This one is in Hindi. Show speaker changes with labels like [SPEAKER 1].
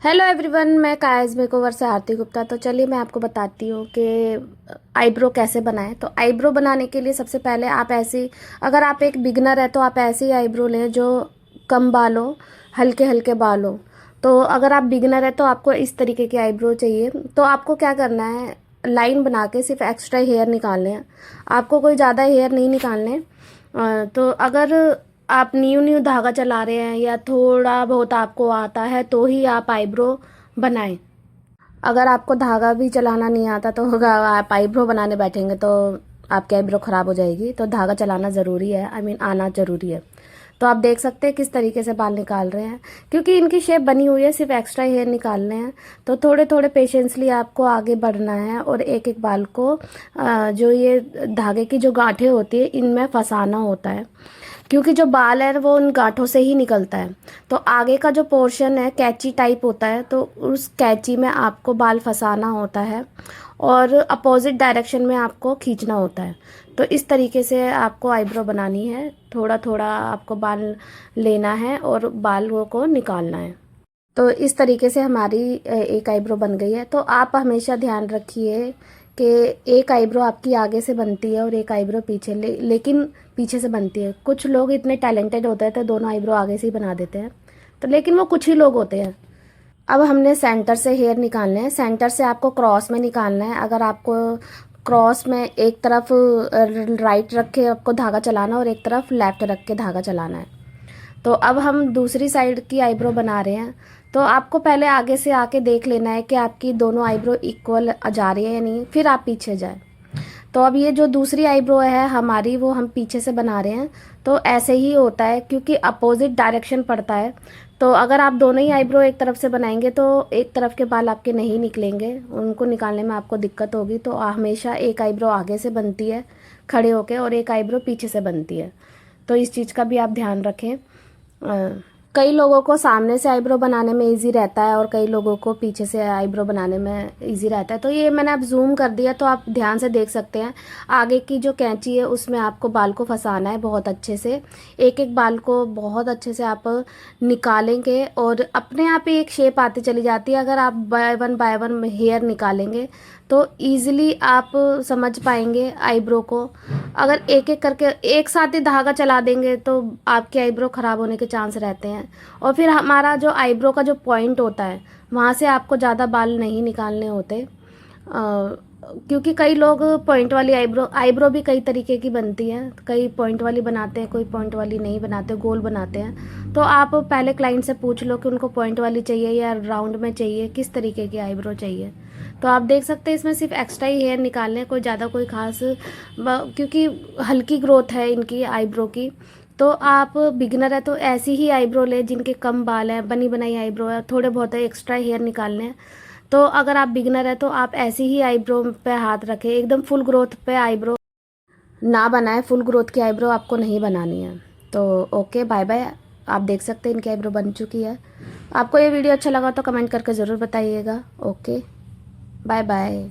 [SPEAKER 1] हेलो एवरीवन, मैं कायज मेकओवर से आरती गुप्ता। तो चलिए मैं आपको बताती हूँ कि आईब्रो कैसे बनाएं। तो आईब्रो बनाने के लिए सबसे पहले आप ऐसी, अगर आप एक बिगनर है तो आप ऐसी आईब्रो लें जो कम बाल हो, हल्के हल्के बाल हो। तो अगर आप बिगनर है तो आपको इस तरीके की आईब्रो चाहिए। तो आपको क्या करना है, लाइन बना के सिर्फ एक्स्ट्रा हेयर निकालने हैं। आपको कोई ज़्यादा हेयर नहीं निकालने। तो अगर आप न्यू न्यू धागा चला रहे हैं या थोड़ा बहुत आपको आता है तो ही आप आईब्रो बनाएं। अगर आपको धागा भी चलाना नहीं आता तो आप आईब्रो बनाने बैठेंगे तो आपकी आईब्रो ख़राब हो जाएगी। तो धागा चलाना ज़रूरी है, आना ज़रूरी है। तो आप देख सकते हैं किस तरीके से बाल निकाल रहे हैं, क्योंकि इनकी शेप बनी हुई है, सिर्फ एक्स्ट्रा हेयर निकालने हैं। तो थोड़े थोड़े पेशेंसली आपको आगे बढ़ना है और एक एक बाल को जो ये धागे की जो गांठें होती है इनमें फंसाना होता है, क्योंकि जो बाल है वो उन गांठों से ही निकलता है। तो आगे का जो पोर्शन है कैंची टाइप होता है, तो उस कैंची में आपको बाल फंसाना होता है और अपोजिट डायरेक्शन में आपको खींचना होता है। तो इस तरीके से आपको आईब्रो बनानी है। थोड़ा थोड़ा आपको बाल लेना है और बालों को निकालना है। तो इस तरीके से हमारी एक आईब्रो बन गई है। तो आप हमेशा ध्यान रखिए कि एक आईब्रो आपकी आगे से बनती है और एक आईब्रो पीछे, लेकिन पीछे से बनती है। कुछ लोग इतने टैलेंटेड होते हैं तो दोनों आईब्रो आगे से ही बना देते हैं, तो लेकिन वो कुछ ही लोग होते हैं। अब हमने सेंटर से हेयर निकालने हैं। सेंटर से आपको क्रॉस में निकालना है। अगर आपको क्रॉस में एक तरफ राइट रख के आपको धागा चलाना और एक तरफ लेफ्ट रख के धागा चलाना है। तो अब हम दूसरी साइड की आईब्रो बना रहे हैं। तो आपको पहले आगे से आके देख लेना है कि आपकी दोनों आईब्रो इक्वल जा रही है या नहीं, फिर आप पीछे जाए। तो अब ये जो दूसरी आईब्रो है हमारी, वो हम पीछे से बना रहे हैं। तो ऐसे ही होता है क्योंकि अपोजिट डायरेक्शन पड़ता है। तो अगर आप दोनों ही आईब्रो एक तरफ से बनाएंगे तो एक तरफ के बाल आपके नहीं निकलेंगे, उनको निकालने में आपको दिक्कत होगी। तो हमेशा एक आईब्रो आगे से बनती है खड़े होके और एक आईब्रो पीछे से बनती है। तो इस चीज़ का भी आप ध्यान रखें। कई लोगों को सामने से आईब्रो बनाने में इजी रहता है और कई लोगों को पीछे से आईब्रो बनाने में इजी रहता है। तो ये मैंने अब जूम कर दिया तो आप ध्यान से देख सकते हैं। आगे की जो कैंची है उसमें आपको बाल को फंसाना है बहुत अच्छे से। एक एक बाल को बहुत अच्छे से आप निकालेंगे और अपने आप ही एक शेप आती चली जाती है। अगर आप बाय वन हेयर निकालेंगे तो ईजिली आप समझ पाएंगे आईब्रो को। अगर एक एक करके एक साथ ही धागा चला देंगे तो आपकी आईब्रो ख़राब होने के चांस रहते हैं। और फिर हमारा जो आईब्रो का जो पॉइंट होता है वहाँ से आपको ज़्यादा बाल नहीं निकालने होते, क्योंकि कई लोग पॉइंट वाली आईब्रो भी कई तरीके की बनती है। कई पॉइंट वाली बनाते हैं, कोई पॉइंट वाली नहीं बनाते, गोल बनाते हैं। तो आप पहले क्लाइंट से पूछ लो कि उनको पॉइंट वाली चाहिए या राउंड में चाहिए, किस तरीके की आईब्रो चाहिए। तो आप देख सकते हैं इसमें सिर्फ एक्स्ट्रा ही हेयर निकालने हैं, कोई ज़्यादा कोई खास, क्योंकि हल्की ग्रोथ है इनकी आईब्रो की। तो आप बिगिनर है तो ऐसी ही आईब्रो ले जिनके कम बाल हैं, बनी बनाई आईब्रो है, थोड़े बहुत एक्स्ट्रा हेयर निकालने हैं। तो अगर आप बिगिनर है तो आप ऐसी ही आईब्रो पे हाथ रखें। एकदम फुल ग्रोथ पे आईब्रो ना बनाए, फुल ग्रोथ की आईब्रो आपको नहीं बनानी है। तो ओके, बाय बाय। आप देख सकते हैं इनकी आईब्रो बन चुकी है। आपको ये वीडियो अच्छा लगा तो कमेंट करके ज़रूर बताइएगा। Okay, bye bye.